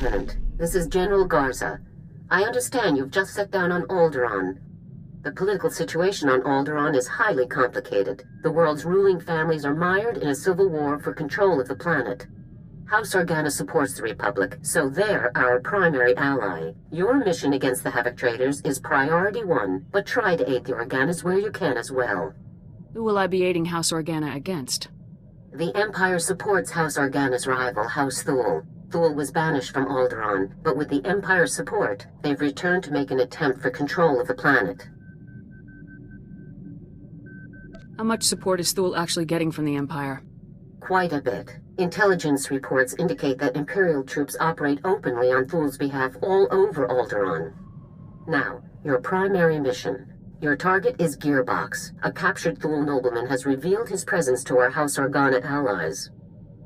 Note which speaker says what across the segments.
Speaker 1: Lieutenant. This is General Garza. I understand you've just set down on Alderaan. The political situation on Alderaan is highly complicated. The world's ruling families are mired in a civil war for control of the planet. House Organa supports the Republic, so they're our primary ally. Your mission against the Havoc traders is priority 1, but try to aid the Organas where you can as well.
Speaker 2: Who will I be aiding House Organa against?
Speaker 1: The Empire supports House Organa's rival, House Thule. Thule was banished from Alderaan, but with the Empire's support, they've returned to make an attempt for control of the planet.
Speaker 2: How much support is Thule actually getting from the Empire?
Speaker 1: Quite a bit. Intelligence reports indicate that Imperial troops operate openly on Thule's behalf all over Alderaan. Now, your primary mission. Your target is Gearbox. A captured Thule nobleman has revealed his presence to our House Organa allies.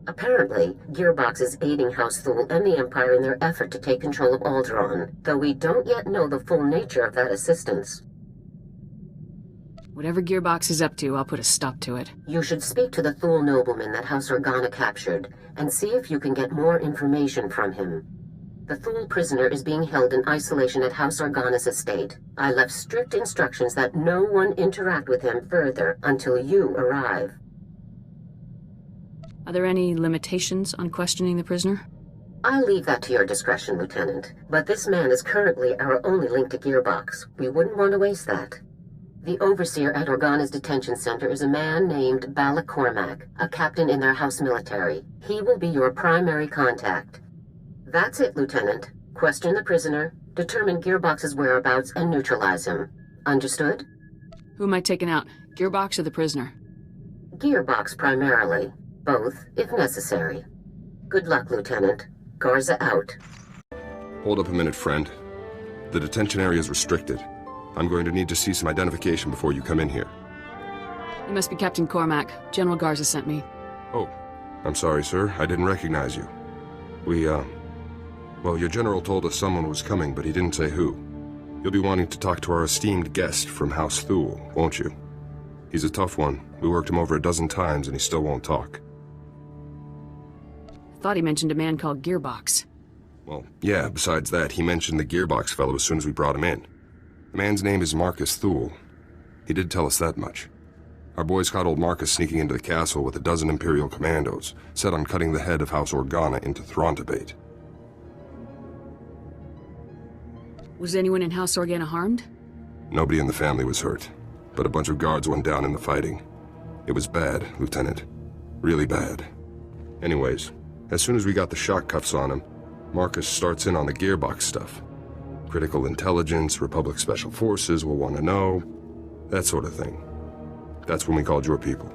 Speaker 1: Apparently, Gearbox is aiding House Thule and the Empire in their effort to take control of Alderaan, though we don't yet know the full nature of that assistance.
Speaker 2: Whatever Gearbox is up to, I'll put a stop to it.
Speaker 1: You should speak to the Thule nobleman that House Organa captured, and see if you can get more information from him. The Thule prisoner is being held in isolation at House Organa's estate. I left strict instructions that no one interact with him further until you arrive.
Speaker 2: Are there any limitations on questioning the prisoner?
Speaker 1: I'll leave that to your discretion, Lieutenant. But this man is currently our only link to Gearbox. We wouldn't want to waste that. The overseer at Organa's detention center is a man named Balak Cormac, a captain in their house military. He will be your primary contact. That's it, Lieutenant. Question the prisoner, determine Gearbox's whereabouts, and neutralize him. Understood?
Speaker 2: Who am I taking out, Gearbox or the prisoner?
Speaker 1: Gearbox primarily. Both, if necessary. Good luck, Lieutenant. Garza out.
Speaker 3: Hold up a minute, friend. The detention area is restricted. I'm going to need to see some identification before you come in here.
Speaker 2: You must be Captain Cormac. General Garza sent me.
Speaker 3: Oh, I'm sorry, sir. I didn't recognize you. Well, your general told us someone was coming, but he didn't say who. You'll be wanting to talk to our esteemed guest from House Thule, won't you? He's a tough one. We worked him over a dozen times, and he still won't talk.
Speaker 2: Thought he mentioned a man called Gearbox.
Speaker 3: Well, yeah, besides that, he mentioned the Gearbox fellow as soon as we brought him in. The man's name is Marcus Thule. He did tell us that much. Our boys caught old Marcus sneaking into the castle with a dozen Imperial commandos, set on cutting the head of House Organa into Throntabate.
Speaker 2: Was anyone in House Organa harmed?
Speaker 3: Nobody in the family was hurt, but a bunch of guards went down in the fighting. It was bad, Lieutenant. Really bad. Anyways, as soon as we got the shock cuffs on him, Marcus starts in on the Gearbox stuff. Critical intelligence, Republic Special Forces will want to know, that sort of thing. That's when we called your people.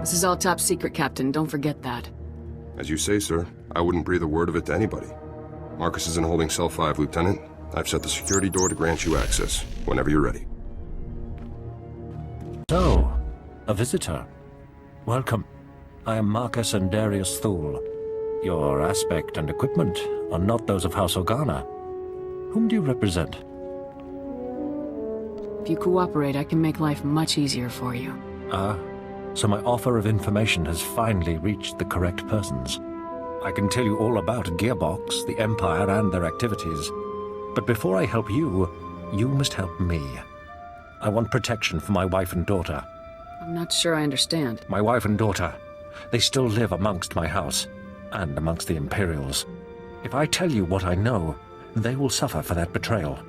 Speaker 2: This is all top secret, Captain. Don't forget that.
Speaker 3: As you say, sir. I wouldn't breathe a word of it to anybody. Marcus is in holding cell 5, Lieutenant. I've set the security door to grant you access, whenever you're ready.
Speaker 4: So, a visitor. Welcome. I am Marcus and Darius Thule. Your aspect and equipment are not those of House Organa. Whom do you represent?
Speaker 2: If you cooperate, I can make life much easier for you.
Speaker 4: Ah, so my offer of information has finally reached the correct persons. I can tell you all about Gearbox, the Empire, and their activities. But before I help you, you must help me. I want protection for my wife and daughter.
Speaker 2: I'm not sure I understand.
Speaker 4: My wife and daughter. They still live amongst my house, and amongst the Imperials. If I tell you what I know, they will suffer for that betrayal.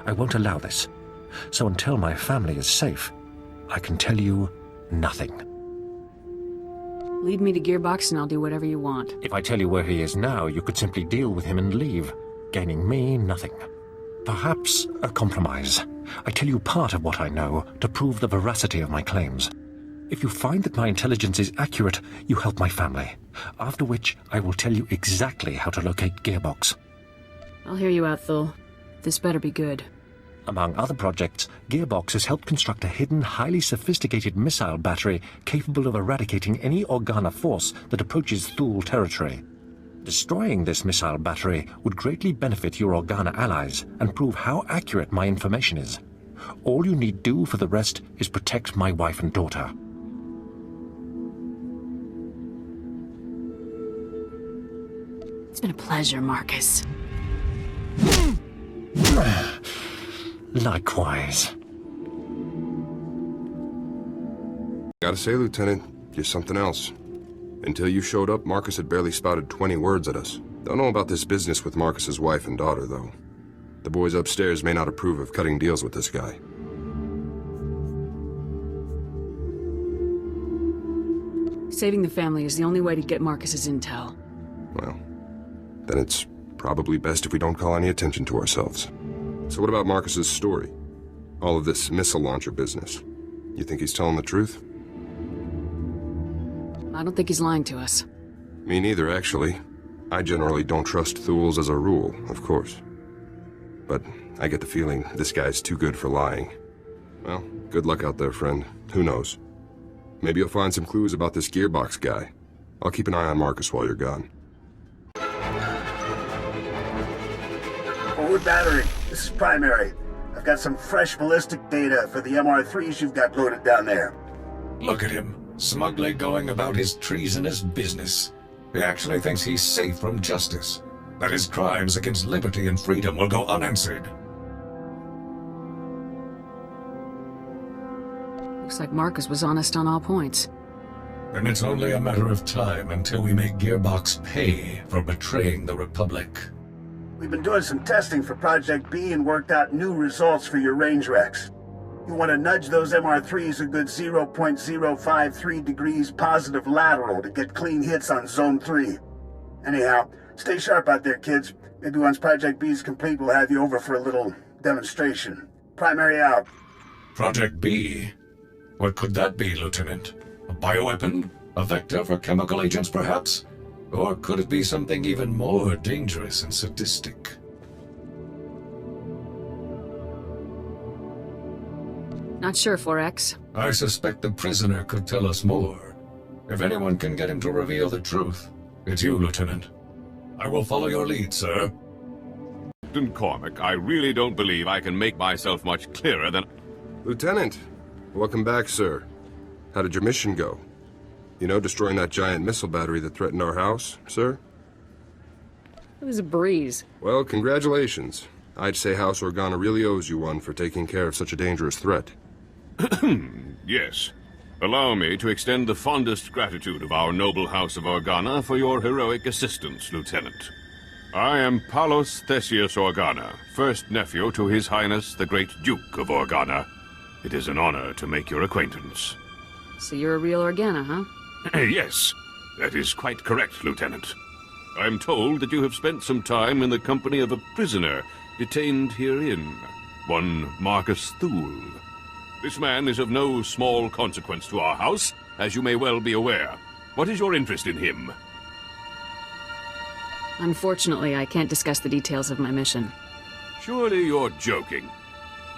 Speaker 4: I won't allow this. So until my family is safe, I can tell you nothing.
Speaker 2: Lead me to Gearbox and I'll do whatever you want.
Speaker 4: If I tell you where he is now, you could simply deal with him and leave, gaining me nothing. Perhaps a compromise. I tell you part of what I know to prove the veracity of my claims. If you find that my intelligence is accurate, you help my family. After which, I will tell you exactly how to locate Gearbox.
Speaker 2: I'll hear you out, Thule. This better be good.
Speaker 4: Among other projects, Gearbox has helped construct a hidden, highly sophisticated missile battery capable of eradicating any Organa force that approaches Thule territory. Destroying this missile battery would greatly benefit your Organa allies and prove how accurate my information is. All you need do for the rest is protect my wife and daughter.
Speaker 2: It's been a pleasure, Marcus.
Speaker 4: Likewise.
Speaker 3: Gotta say, Lieutenant, you're something else. Until you showed up, Marcus had barely spouted 20 words at us. Don't know about this business with Marcus's wife and daughter, though. The boys upstairs may not approve of cutting deals with this guy.
Speaker 2: Saving the family is the only way to get Marcus's intel.
Speaker 3: Well, then it's probably best if we don't call any attention to ourselves. So what about Marcus's story? All of this missile launcher business. You think he's telling the truth?
Speaker 2: I don't think he's lying to us.
Speaker 3: Me neither, actually. I generally don't trust Thools as a rule, of course. But I get the feeling this guy's too good for lying. Well, good luck out there, friend. Who knows? Maybe you'll find some clues about this gearbox guy. I'll keep an eye on Marcus while you're gone.
Speaker 5: Forward battery, this is Primary. I've got some fresh ballistic data for the MR3s you've got loaded down there.
Speaker 6: Look at him, smugly going about his treasonous business. He actually thinks he's safe from justice, that his crimes against liberty and freedom will go unanswered.
Speaker 2: Looks like Marcus was honest on all points.
Speaker 6: And it's only a matter of time until we make Gearbox pay for betraying the Republic.
Speaker 5: We've been doing some testing for Project B and worked out new results for your range recs. You want to nudge those MR3s a good 0.053 degrees positive lateral to get clean hits on Zone 3. Anyhow, stay sharp out there, kids. Maybe once Project B is complete, we'll have you over for a little demonstration. Primary out.
Speaker 6: Project B? What could that be, Lieutenant? A bioweapon? A vector for chemical agents, perhaps? Or could it be something even more dangerous and sadistic?
Speaker 2: Not sure, 4X.
Speaker 6: I suspect the prisoner could tell us more. If anyone can get him to reveal the truth, it's you, Lieutenant. I will follow your lead, sir.
Speaker 7: Captain Cormac, I really don't believe I can make myself much clearer than...
Speaker 3: Lieutenant, welcome back, sir. How did your mission go? You know, destroying that giant missile battery that threatened our house, sir?
Speaker 2: It was a breeze.
Speaker 3: Well, congratulations. I'd say House Organa really owes you one for taking care of such a dangerous threat.
Speaker 7: Yes. Allow me to extend the fondest gratitude of our noble House of Organa for your heroic assistance, Lieutenant. I am Palos Theseus Organa, first nephew to His Highness the Great Duke of Organa. It is an honor to make your acquaintance.
Speaker 2: So you're a real Organa, huh?
Speaker 7: Yes, that is quite correct, Lieutenant. I'm told that you have spent some time in the company of a prisoner detained herein, one Marcus Thule. This man is of no small consequence to our house, as you may well be aware. What is your interest in him?
Speaker 2: Unfortunately, I can't discuss the details of my mission.
Speaker 7: Surely you're joking.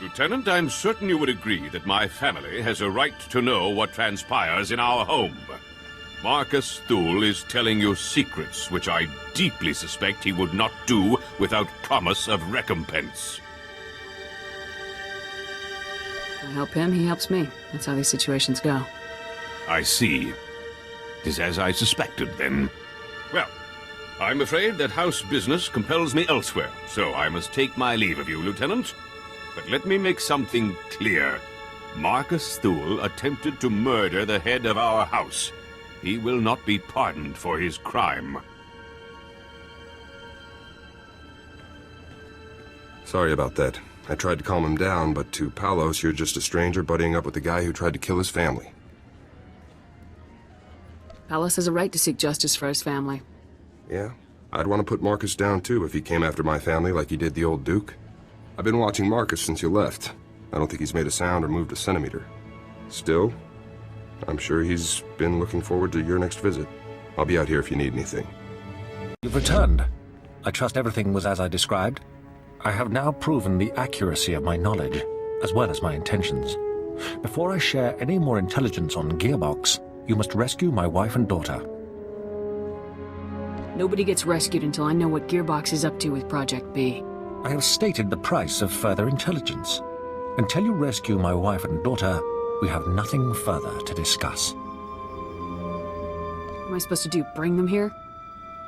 Speaker 7: Lieutenant, I'm certain you would agree that my family has a right to know what transpires in our home. Marcus Thule is telling you secrets which I deeply suspect he would not do without promise of recompense.
Speaker 2: I help him, he helps me. That's how these situations go.
Speaker 7: I see. It is as I suspected, then. Well, I'm afraid that house business compels me elsewhere, so I must take my leave of you, Lieutenant. But let me make something clear. Marcus Thule attempted to murder the head of our house. He will not be pardoned for his crime.
Speaker 3: Sorry about that. I tried to calm him down, but to Palos, you're just a stranger buddying up with the guy who tried to kill his family.
Speaker 2: Palos has a right to seek justice for his family.
Speaker 3: Yeah, I'd want to put Marcus down too if he came after my family like he did the old Duke. I've been watching Marcus since you left. I don't think he's made a sound or moved a centimeter. Still, I'm sure he's been looking forward to your next visit. I'll be out here if you need anything.
Speaker 4: You've returned. I trust everything was as I described. I have now proven the accuracy of my knowledge, as well as my intentions. Before I share any more intelligence on Gearbox, you must rescue my wife and daughter.
Speaker 2: Nobody gets rescued until I know what Gearbox is up to with Project B.
Speaker 4: I have stated the price of further intelligence. Until you rescue my wife and daughter, we have nothing further to discuss.
Speaker 2: What am I supposed to do, bring them here?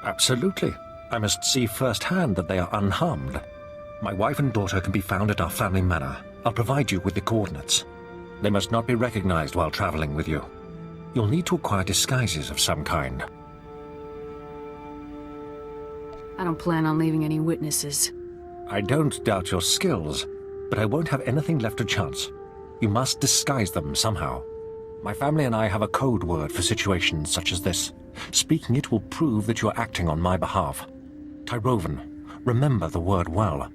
Speaker 4: Absolutely. I must see firsthand that they are unharmed. My wife and daughter can be found at our family manor. I'll provide you with the coordinates. They must not be recognized while traveling with you. You'll need to acquire disguises of some kind.
Speaker 2: I don't plan on leaving any witnesses.
Speaker 4: I don't doubt your skills, but I won't have anything left to chance. You must disguise them somehow. My family and I have a code word for situations such as this. Speaking it will prove that you are acting on my behalf. Tyrovan, remember the word well.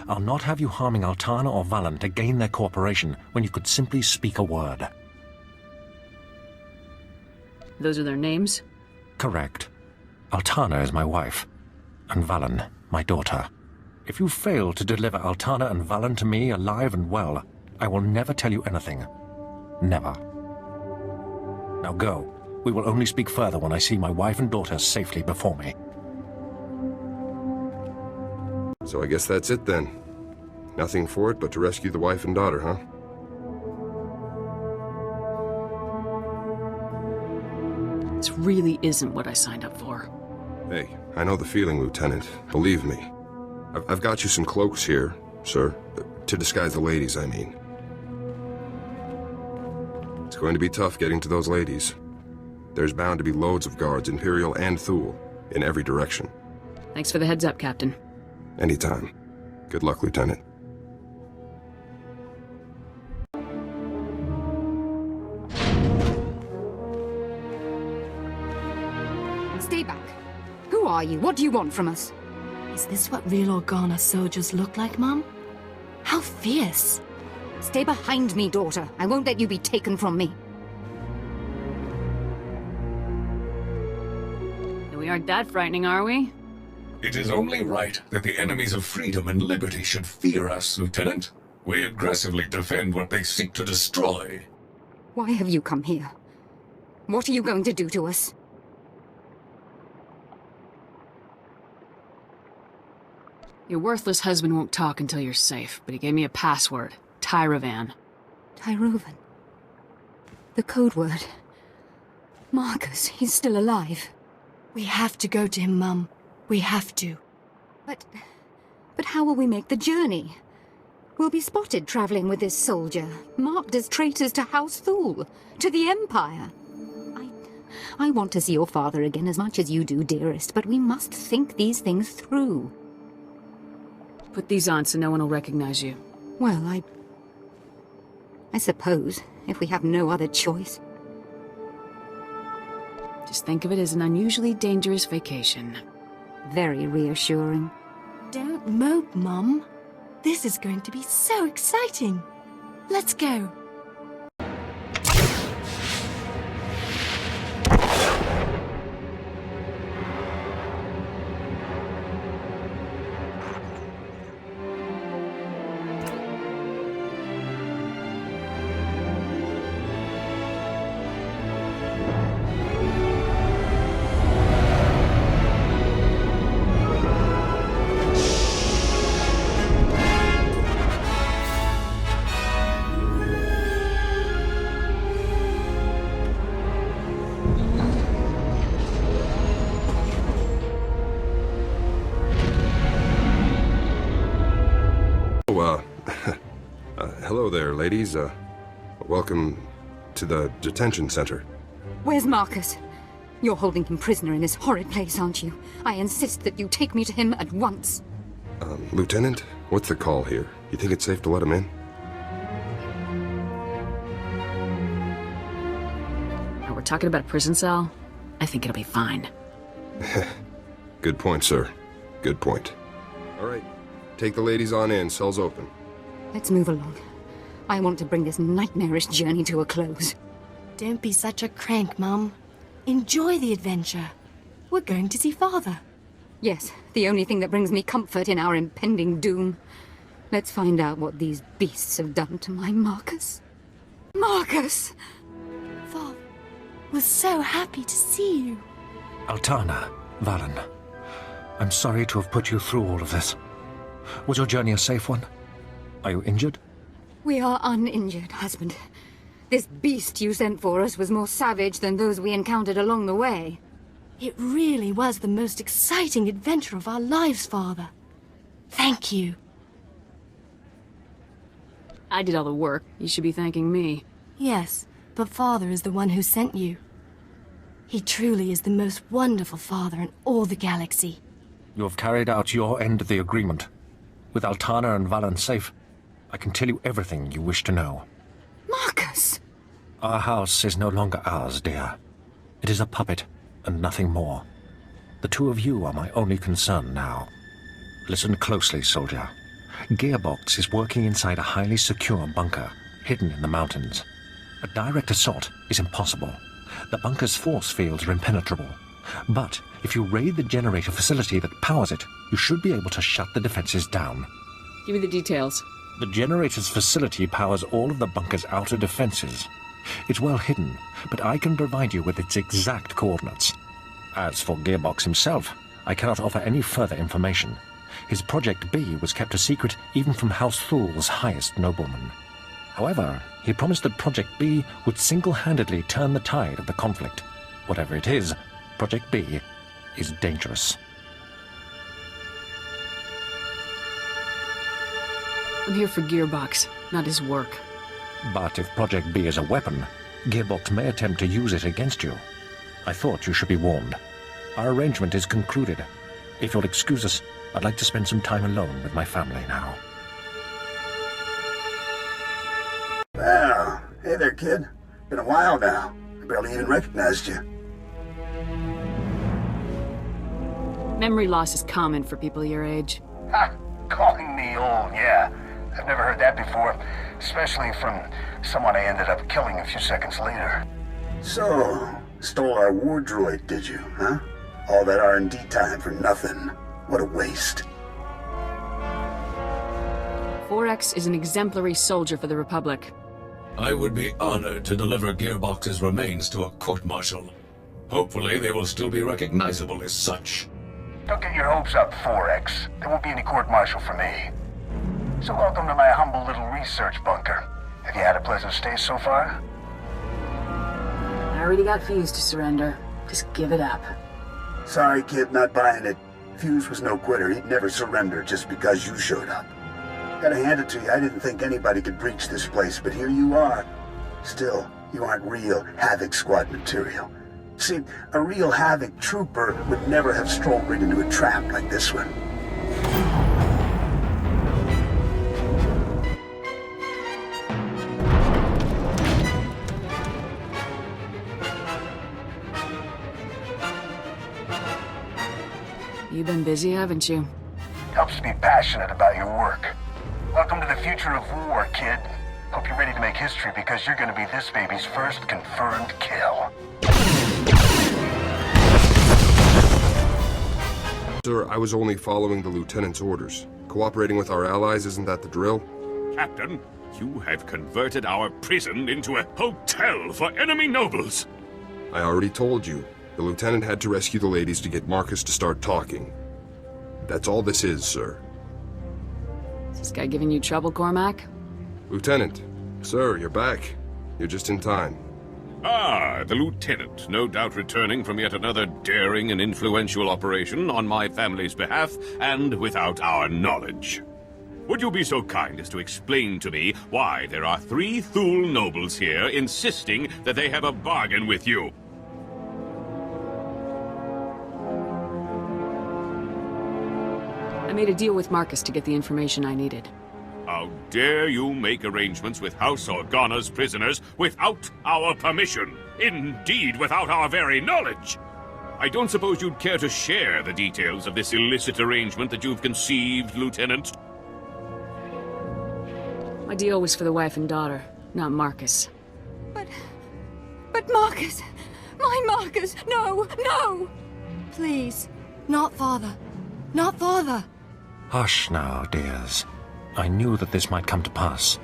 Speaker 4: I'll not have you harming Altana or Valen to gain their cooperation when you could simply speak a word.
Speaker 2: Those are their names?
Speaker 4: Correct. Altana is my wife, and Valen, my daughter. If you fail to deliver Altana and Valen to me alive and well, I will never tell you anything. Never. Now go. We will only speak further when I see my wife and daughter safely before me.
Speaker 3: So I guess that's it then. Nothing for it but to rescue the wife and daughter, huh?
Speaker 2: This really isn't what I signed up for.
Speaker 3: Hey, I know the feeling, Lieutenant. Believe me. I've got you some cloaks here, sir. To disguise the ladies, I mean. It's going to be tough getting to those ladies. There's bound to be loads of guards, Imperial and Thule, in every direction.
Speaker 2: Thanks for the heads up, Captain.
Speaker 3: Anytime. Good luck, Lieutenant.
Speaker 8: Stay back. Who are you? What do you want from us?
Speaker 9: Is this what real Organa soldiers look like, Mum? How fierce!
Speaker 8: Stay behind me, daughter. I won't let you be taken from me.
Speaker 2: We aren't that frightening, are we?
Speaker 6: It is only right that the enemies of freedom and liberty should fear us, Lieutenant. We aggressively defend what they seek to destroy.
Speaker 8: Why have you come here? What are you going to do to us?
Speaker 2: Your worthless husband won't talk until you're safe, but he gave me a password. Tyrovan.
Speaker 8: Tyrovan. The code word. Marcus, he's still alive.
Speaker 9: We have to go to him, Mum. We have to.
Speaker 8: But how will we make the journey? We'll be spotted traveling with this soldier, marked as traitors to House Thule, to the Empire. I want to see your father again as much as you do, dearest, but we must think these things through.
Speaker 2: Put these on so no one will recognize you.
Speaker 8: Well, I suppose, if we have no other choice.
Speaker 2: Just think of it as an unusually dangerous vacation.
Speaker 8: Very reassuring.
Speaker 9: Don't mope, Mum. This is going to be so exciting. Let's go.
Speaker 3: Hello there, ladies. Welcome to the detention center.
Speaker 8: Where's Marcus? You're holding him prisoner in this horrid place, aren't you? I insist that you take me to him at once.
Speaker 3: Lieutenant, what's the call here? You think it's safe to let him in?
Speaker 2: Now we're talking about a prison cell? I think it'll be fine.
Speaker 3: Good point, sir. Good point. All right. Take the ladies on in. Cell's open.
Speaker 8: Let's move along. I want to bring this nightmarish journey to a close.
Speaker 9: Don't be such a crank, Mum. Enjoy the adventure. We're going to see Father.
Speaker 8: Yes, the only thing that brings me comfort in our impending doom. Let's find out what these beasts have done to my Marcus. Marcus!
Speaker 9: Father, we're so happy to see you.
Speaker 4: Altana, Valen, I'm sorry to have put you through all of this. Was your journey a safe one? Are you injured?
Speaker 8: We are uninjured, husband. This beast you sent for us was more savage than those we encountered along the way.
Speaker 9: It really was the most exciting adventure of our lives, Father. Thank you.
Speaker 2: I did all the work. You should be thanking me.
Speaker 9: Yes, but Father is the one who sent you. He truly is the most wonderful father in all the galaxy.
Speaker 4: You have carried out your end of the agreement. With Altana and Valen safe, I can tell you everything you wish to know.
Speaker 8: Marcus!
Speaker 4: Our house is no longer ours, dear. It is a puppet, and nothing more. The two of you are my only concern now. Listen closely, soldier. Gearbox is working inside a highly secure bunker, hidden in the mountains. A direct assault is impossible. The bunker's force fields are impenetrable. But if you raid the generator facility that powers it, you should be able to shut the defenses down.
Speaker 2: Give me the details.
Speaker 4: The generator's facility powers all of the bunker's outer defenses. It's well hidden, but I can provide you with its exact coordinates. As for Gearbox himself, I cannot offer any further information. His Project B was kept a secret even from House Thul's highest nobleman. However, he promised that Project B would single-handedly turn the tide of the conflict. Whatever it is, Project B is dangerous.
Speaker 2: I'm here for Gearbox, not his work.
Speaker 4: But if Project B is a weapon, Gearbox may attempt to use it against you. I thought you should be warned. Our arrangement is concluded. If you'll excuse us, I'd like to spend some time alone with my family now.
Speaker 5: Well, hey there, kid. Been a while now. I barely even recognized you.
Speaker 2: Memory loss is common for people your age.
Speaker 5: Ha! Calling me old, yeah. I've never heard that before, especially from someone I ended up killing a few seconds later. So, stole our war droid, did you, huh? All that R&D time for nothing. What a waste.
Speaker 2: 4X is an exemplary soldier for the Republic.
Speaker 6: I would be honored to deliver Gearbox's remains to a court-martial. Hopefully they will still be recognizable as such.
Speaker 5: Don't get your hopes up, 4X. There won't be any court-martial for me. So welcome to my humble little research bunker. Have you had a pleasant stay so far?
Speaker 2: I already got Fuse to surrender. Just give it up.
Speaker 5: Sorry, kid, not buying it. Fuse was no quitter. He'd never surrender just because you showed up. Gotta hand it to you, I didn't think anybody could breach this place, but here you are. Still, you aren't real Havoc Squad material. See, a real Havoc Trooper would never have strolled right into a trap like this one.
Speaker 2: You've been busy, haven't you?
Speaker 5: Helps to be passionate about your work. Welcome to the future of war, kid. Hope you're ready to make history because you're gonna be this baby's first confirmed kill.
Speaker 3: Sir, I was only following the Lieutenant's orders. Cooperating with our allies, isn't that the drill?
Speaker 7: Captain, you have converted our prison into a hotel for enemy nobles.
Speaker 3: I already told you. The Lieutenant had to rescue the ladies to get Marcus to start talking. That's all this is, sir.
Speaker 2: Is this guy giving you trouble, Cormac?
Speaker 3: Lieutenant, sir, you're back. You're just in time.
Speaker 7: Ah, the Lieutenant, no doubt returning from yet another daring and influential operation on my family's behalf and without our knowledge. Would you be so kind as to explain to me why there are 3 Thul nobles here insisting that they have a bargain with you?
Speaker 2: I made a deal with Marcus to get the information I needed.
Speaker 7: How dare you make arrangements with House Organa's prisoners without our permission? Indeed, without our very knowledge! I don't suppose you'd care to share the details of this illicit arrangement that you've conceived, Lieutenant?
Speaker 2: My deal was for the wife and daughter, not Marcus.
Speaker 8: But Marcus! My Marcus! No! No!
Speaker 9: Please, not Father. Not Father.
Speaker 4: Hush now, dears. I knew that this might come to pass,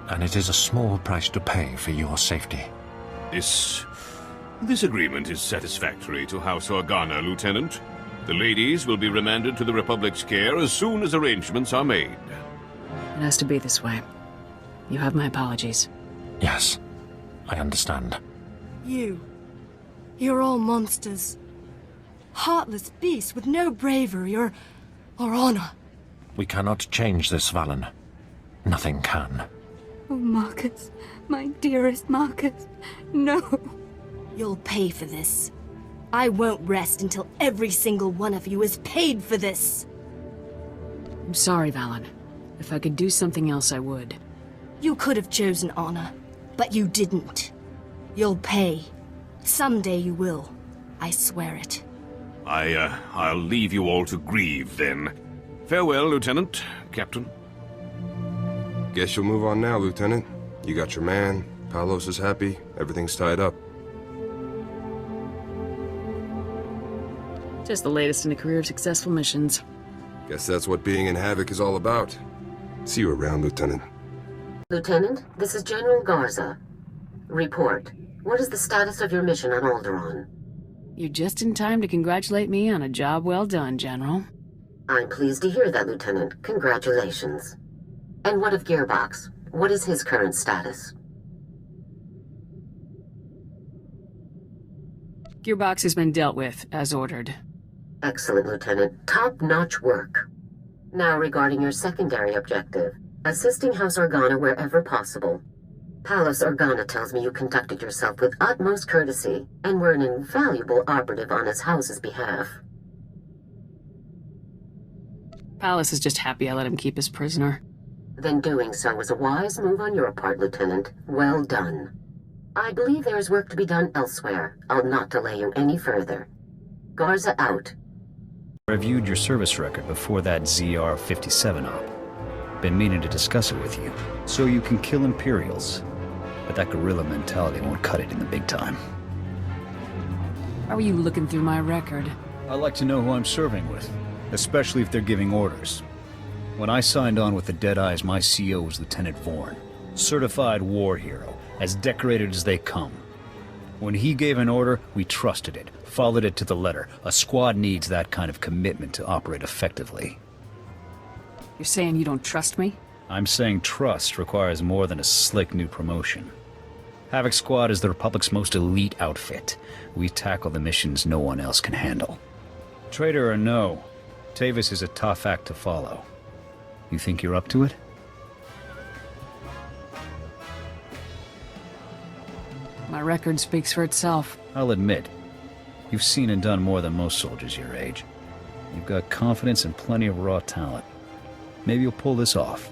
Speaker 4: and it is a small price to pay for your safety.
Speaker 7: This agreement is satisfactory to House Organa, Lieutenant. The ladies will be remanded to the Republic's care as soon as arrangements are made.
Speaker 2: It has to be this way. You have my apologies.
Speaker 4: Yes, I understand.
Speaker 9: You're all monsters. heartless beast with no bravery or honor.
Speaker 4: We cannot change this, Valen. Nothing can.
Speaker 8: Oh, Marcus. My dearest Marcus. No.
Speaker 9: You'll pay for this. I won't rest until every single one of you is paid for this.
Speaker 2: I'm sorry, Valen. If I could do something else, I would.
Speaker 9: You could have chosen honor, but you didn't. You'll pay. Someday you will. I swear it.
Speaker 7: I'll leave you all to grieve, then. Farewell, Lieutenant, Captain.
Speaker 3: Guess you'll move on now, Lieutenant. You got your man, Palos is happy, everything's tied up.
Speaker 2: Just the latest in a career of successful missions.
Speaker 3: Guess that's what being in Havoc is all about. See you around, Lieutenant.
Speaker 1: Lieutenant, this is General Garza. Report. What is the status of your mission on Alderaan?
Speaker 2: You're just in time to congratulate me on a job well done, General.
Speaker 1: I'm pleased to hear that, Lieutenant. Congratulations. And what of Gearbox? What is his current status?
Speaker 2: Gearbox has been dealt with, as ordered.
Speaker 1: Excellent, Lieutenant. Top-notch work. Now regarding your secondary objective, assisting House Organa wherever possible. Palos Organa tells me you conducted yourself with utmost courtesy and were an invaluable operative on his house's behalf.
Speaker 2: Palos is just happy I let him keep his prisoner.
Speaker 1: Then doing so was a wise move on your part, Lieutenant. Well done. I believe there is work to be done elsewhere. I'll not delay you any further. Garza out.
Speaker 10: I reviewed your service record before that ZR-57 op. Been meaning to discuss it with you. So you can kill Imperials. But that guerrilla mentality won't cut it in the big time.
Speaker 2: How are you looking through my record?
Speaker 10: I like to know who I'm serving with, especially if they're giving orders. When I signed on with the Deadeyes, my CO was Lieutenant Vorn. Certified war hero, as decorated as they come. When he gave an order, we trusted it, followed it to the letter. A squad needs that kind of commitment to operate effectively.
Speaker 2: You're saying you don't trust me?
Speaker 10: I'm saying trust requires more than a slick new promotion. Havoc Squad is the Republic's most elite outfit. We tackle the missions no one else can handle. Traitor or no, Tavis is a tough act to follow. You think you're up to it?
Speaker 2: My record speaks for itself.
Speaker 10: I'll admit, you've seen and done more than most soldiers your age. You've got confidence and plenty of raw talent. Maybe you'll pull this off.